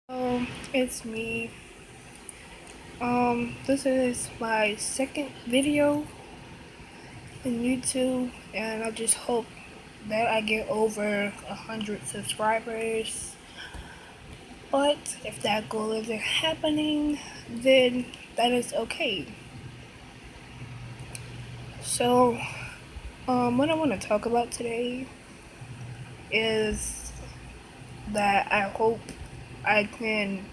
It's me. This is my second video in YouTube, and I just hope that I get over 100 subscribers. But if that goal isn't happening, then that is okay. So, what I want to talk about today is that I hope I can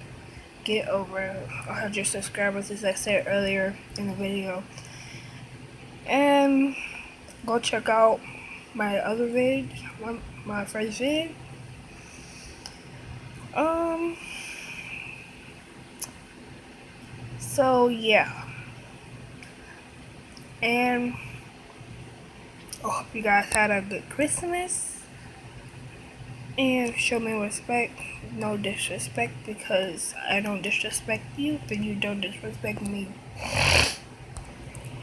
get over 100 subscribers, as I said earlier in the video. And go check out my other vid, my first vid. So yeah, and I hope you guys had a good Christmas and show me respect. No disrespect, because I don't disrespect you, then you don't disrespect me.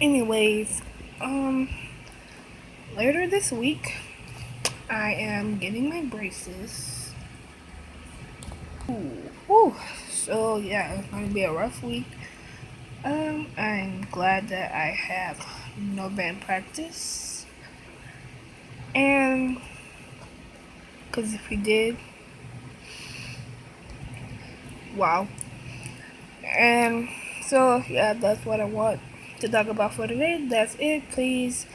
Anyways, later this week I am getting my braces. Ooh. So yeah, it's gonna be a rough week. I'm glad that I have no band practice, and because if we did, wow. And so yeah, that's what I want to talk about for today. That's it. Please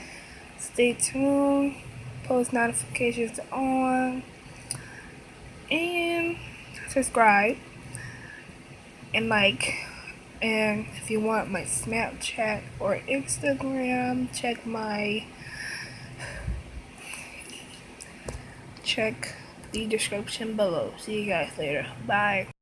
stay tuned, post notifications on, and subscribe and like. And if you want my Snapchat or Instagram, check the description below. See you guys later. Bye.